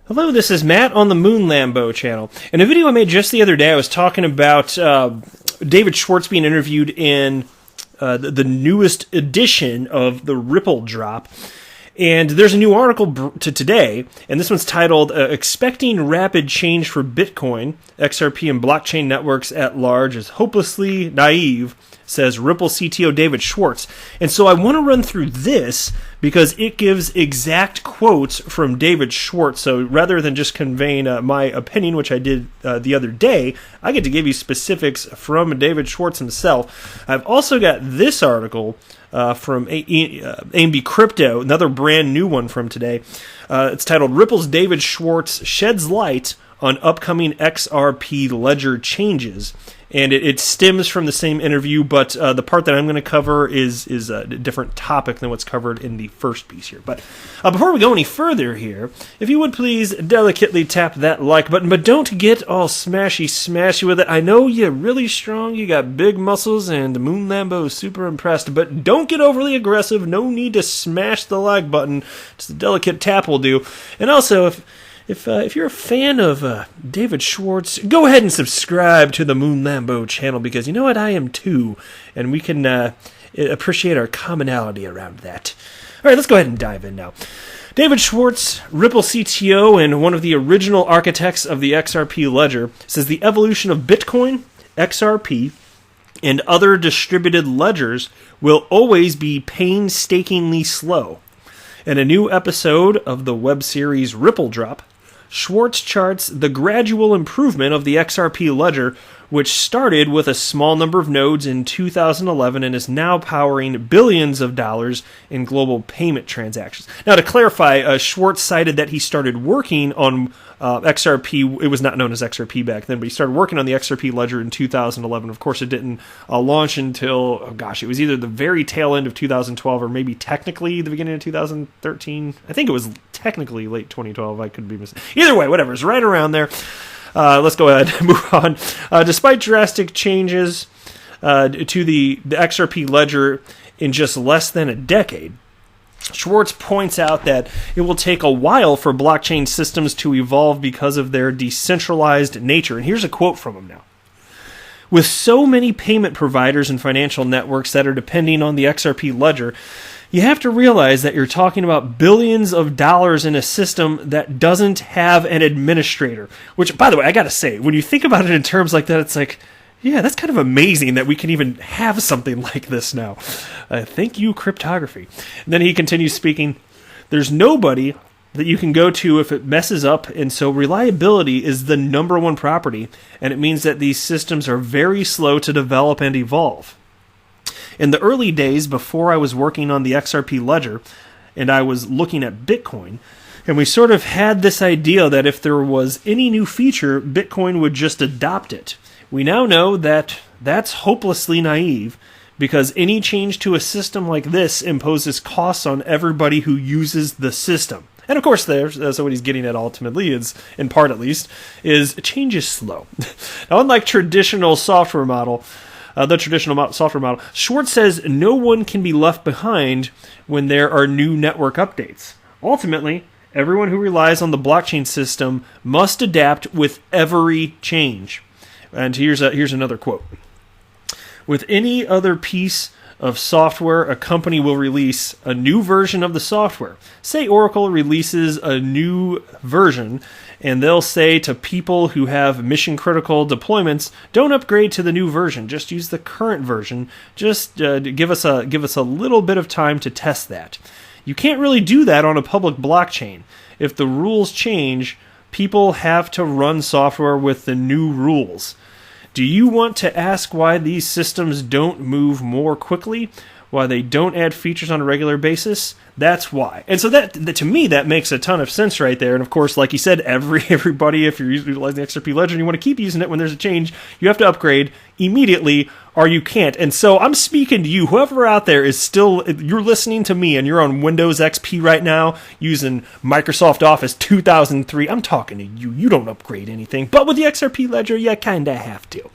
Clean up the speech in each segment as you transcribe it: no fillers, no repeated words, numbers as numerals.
Hello, this is Matt on the Moon Lambo channel. In a video I made just the other day, I was talking about David Schwartz being interviewed in the newest edition of the Ripple Drop. And there's a new article to today, and this one's titled, Expecting Rapid Change for Bitcoin, XRP and Blockchain Networks at Large is Hopelessly Naive, says Ripple CTO David Schwartz. And so I want to run through this because it gives exact quotes from David Schwartz. So rather than just conveying my opinion, which I did the other day, I get to give you specifics from David Schwartz himself. I've also got this article from AMB Crypto, another brand new one from today. It's titled Ripple's David Schwartz Sheds Light on Upcoming XRP Ledger Changes. And it stems from the same interview, but the part that I'm going to cover is a different topic than what's covered in the first piece here. But before we go any further here, if you would please delicately tap that like button, but don't get all smashy with it. I know you're really strong, you got big muscles, and the Moon Lambo is super impressed, but don't get overly aggressive. No need to smash the like button. Just a delicate tap will do. And also, if you're a fan of David Schwartz, go ahead and subscribe to the Moon Lambo channel, because you know what, I am too, and we can appreciate our commonality around that. All right, let's go ahead and dive in now. David Schwartz, Ripple CTO and one of the original architects of the XRP ledger, says the evolution of Bitcoin, XRP, and other distributed ledgers will always be painstakingly slow. In a new episode of the web series Ripple Drop, Schwartz charts the gradual improvement of the XRP ledger, which started with a small number of nodes in 2011 and is now powering billions of dollars in global payment transactions. Now, to clarify, Schwartz cited that he started working on XRP. It was not known as XRP back then, but he started working on the XRP ledger in 2011. Of course, it didn't launch until, it was either the very tail end of 2012 or maybe technically the beginning of 2013. I think it was technically late 2012. I could be mistaken. Either way, whatever. It's right around there. Let's go ahead and move on. Despite drastic changes to the XRP ledger in just less than a decade, Schwartz points out that it will take a while for blockchain systems to evolve because of their decentralized nature. And here's a quote from him now. With so many payment providers and financial networks that are depending on the XRP ledger, you have to realize that you're talking about billions of dollars in a system that doesn't have an administrator. Which, by the way, I gotta say, when you think about it in terms like that, it's like, yeah, that's kind of amazing that we can even have something like this now. Thank you, cryptography. And then he continues speaking, there's nobody that you can go to if it messes up, and so reliability is the number one property, and it means that these systems are very slow to develop and evolve. In the early days, before I was working on the XRP ledger, and I was looking at Bitcoin, and we sort of had this idea that if there was any new feature, Bitcoin would just adopt it. We now know that that's hopelessly naive, because any change to a system like this imposes costs on everybody who uses the system. And of course, that's what he's getting at ultimately, is, in part at least, is change is slow. Now, unlike the traditional software model, Schwartz says no one can be left behind when there are new network updates. Ultimately, everyone who relies on the blockchain system must adapt with every change. And here's another quote. With any other piece of software, a company will release a new version of the software. Say Oracle releases a new version, and they'll say to people who have mission-critical deployments, don't upgrade to the new version. Just use the current version. Just give us a little bit of time to test that. You can't really do that on a public blockchain. If the rules change, people have to run software with the new rules. Do you want to ask why these systems don't move more quickly? Why they don't add features on a regular basis? That's why. And so that to me, that makes a ton of sense right there. And of course, like you said, everybody, if you're utilizing the XRP ledger and you want to keep using it when there's a change, you have to upgrade immediately or you can't. And so I'm speaking to you, whoever out there is still, you're listening to me and you're on Windows XP right now using Microsoft Office 2003. I'm talking to you. You don't upgrade anything. But with the XRP ledger, you kind of have to.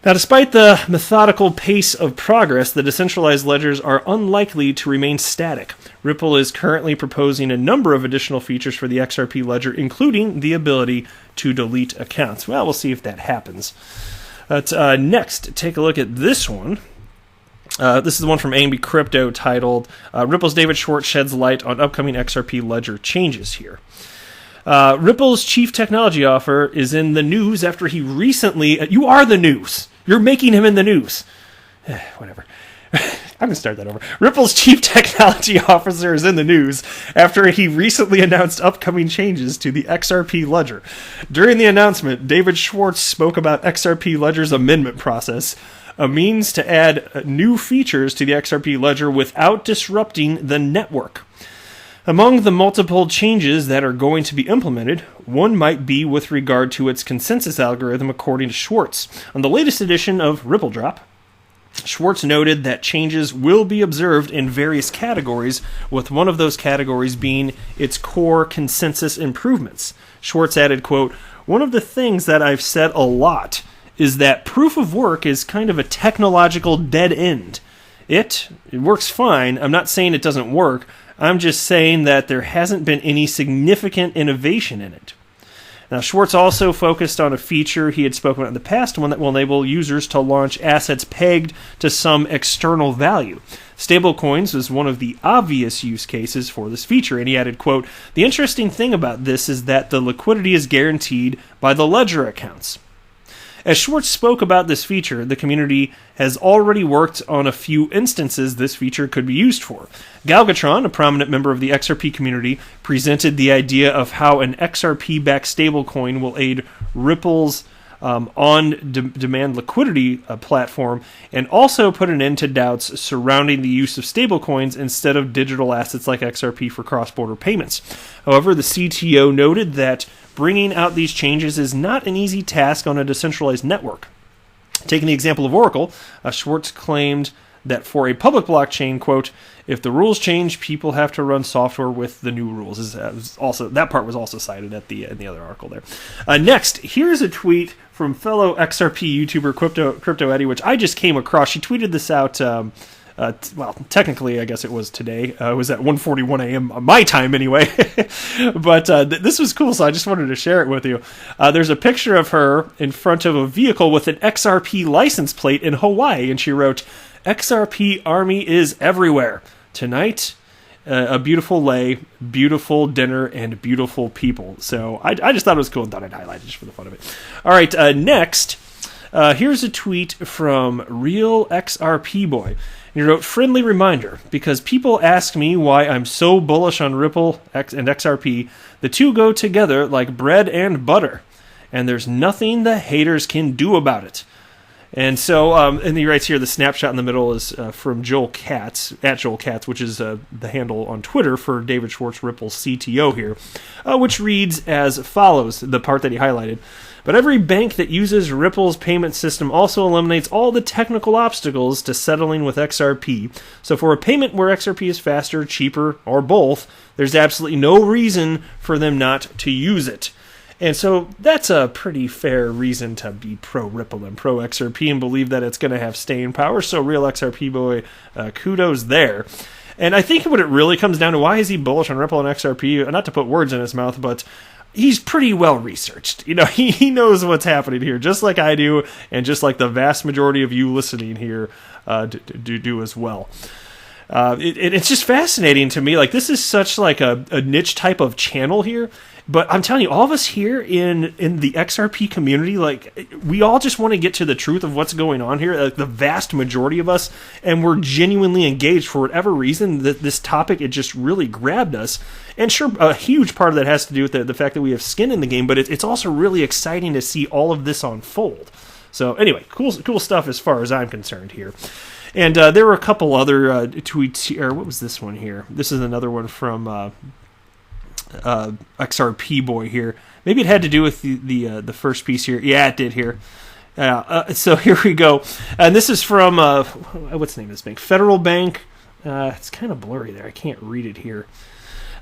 Now, despite the methodical pace of progress, the decentralized ledgers are unlikely to remain static. Ripple is currently proposing a number of additional features for the XRP ledger, including the ability to delete accounts. Well, we'll see if that happens. Next, take a look at this one. This is the one from AMB Crypto titled, Ripple's David Schwartz sheds light on upcoming XRP ledger changes here. Ripple's chief technology officer is in the news after he recently... you are the news. You're making him in the news. Whatever. I'm going to start that over. Ripple's chief technology officer is in the news after he recently announced upcoming changes to the XRP ledger. During the announcement, David Schwartz spoke about XRP ledger's amendment process, a means to add new features to the XRP ledger without disrupting the network. Among the multiple changes that are going to be implemented, one might be with regard to its consensus algorithm, according to Schwartz. On the latest edition of Ripple Drop, Schwartz noted that changes will be observed in various categories, with one of those categories being its core consensus improvements. Schwartz added, quote, "One of the things that I've said a lot is that proof of work is kind of a technological dead end. It works fine. I'm not saying it doesn't work. I'm just saying that there hasn't been any significant innovation in it." Now, Schwartz also focused on a feature he had spoken about in the past, one that will enable users to launch assets pegged to some external value. Stablecoins was one of the obvious use cases for this feature, and he added, quote, "The interesting thing about this is that the liquidity is guaranteed by the ledger accounts." As Schwartz spoke about this feature, the community has already worked on a few instances this feature could be used for. Galgatron, a prominent member of the XRP community, presented the idea of how an XRP-backed stablecoin will aid Ripple's on-demand liquidity platform, and also put an end to doubts surrounding the use of stablecoins instead of digital assets like XRP for cross-border payments. However, the CTO noted that bringing out these changes is not an easy task on a decentralized network. Taking the example of Oracle, Schwartz claimed that for a public blockchain, quote, "If the rules change, people have to run software with the new rules." That part was also cited at in the other article there. Next, here's a tweet from fellow XRP YouTuber Crypto Eddie, which I just came across. She tweeted this out. Well, technically, I guess it was today. It was at 1:41 a.m. my time, anyway. But this was cool, so I just wanted to share it with you. There's a picture of her in front of a vehicle with an XRP license plate in Hawaii, and she wrote, "XRP Army is everywhere. Tonight, a beautiful lay, beautiful dinner, and beautiful people." So I just thought it was cool and thought I'd highlight it just for the fun of it. All right, next, here's a tweet from Real XRP Boy. He wrote, "Friendly reminder, because people ask me why I'm so bullish on Ripple and XRP. The two go together like bread and butter, and there's nothing the haters can do about it." And so, and he writes here, the snapshot in the middle is from Joel Katz, at Joel Katz, which is the handle on Twitter for David Schwartz, Ripple's CTO here, which reads as follows, the part that he highlighted. "But every bank that uses Ripple's payment system also eliminates all the technical obstacles to settling with XRP. So for a payment where XRP is faster, cheaper, or both, there's absolutely no reason for them not to use it." And so that's a pretty fair reason to be pro-Ripple and pro-XRP and believe that it's going to have staying power. So Real XRP Boy, kudos there. And I think what it really comes down to, why is he bullish on Ripple and XRP? Not to put words in his mouth, but he's pretty well researched. You know, he knows what's happening here, just like I do, and just like the vast majority of you listening here do as well. It's just fascinating to me. Like, this is such like a niche type of channel here. But I'm telling you, all of us here in the XRP community, like, we all just want to get to the truth of what's going on here, like the vast majority of us, and we're genuinely engaged for whatever reason. That this topic, it just really grabbed us. And sure, a huge part of that has to do with the fact that we have skin in the game, but it's also really exciting to see all of this unfold. So anyway, cool stuff as far as I'm concerned here. And there were a couple other tweets here. What was this one here? This is another one from XRP Boy here. Maybe it had to do with the first piece here. Yeah, it did here. So here we go. And this is from, what's the name of this bank? Federal Bank. It's kind of blurry there. I can't read it here.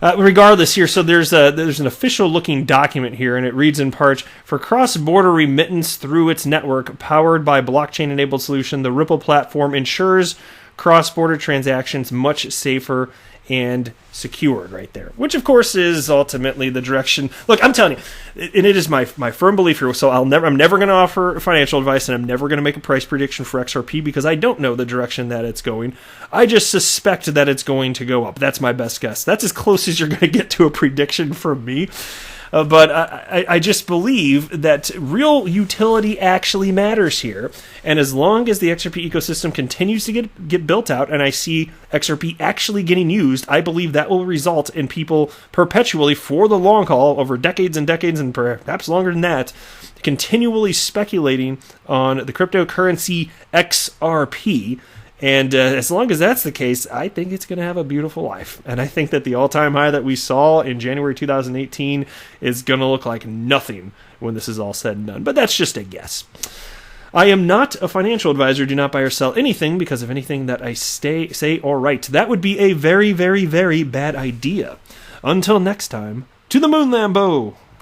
Regardless here, so there's an official-looking document here, and it reads in part, for cross-border remittance through its network, powered by blockchain-enabled solution, the Ripple platform ensures cross-border transactions much safer and secured, right there. Which, of course, is ultimately the direction. Look, I'm telling you, and it is my firm belief here, so I'm never going to offer financial advice, and I'm never going to make a price prediction for XRP because I don't know the direction that it's going. I just suspect that it's going to go up. That's my best guess. That's as close as you're going to get to a prediction from me. But I just believe that real utility actually matters here. And as long as the XRP ecosystem continues to get built out, and I see XRP actually getting used, I believe that will result in people perpetually, for the long haul, over decades and decades, and perhaps longer than that, continually speculating on the cryptocurrency XRP. And as long as that's the case, I think it's going to have a beautiful life. And I think that the all-time high that we saw in January 2018 is going to look like nothing when this is all said and done. But that's just a guess. I am not a financial advisor. Do not buy or sell anything because of anything that I say or write. That would be a very, very, very bad idea. Until next time, to the moon, Lambo!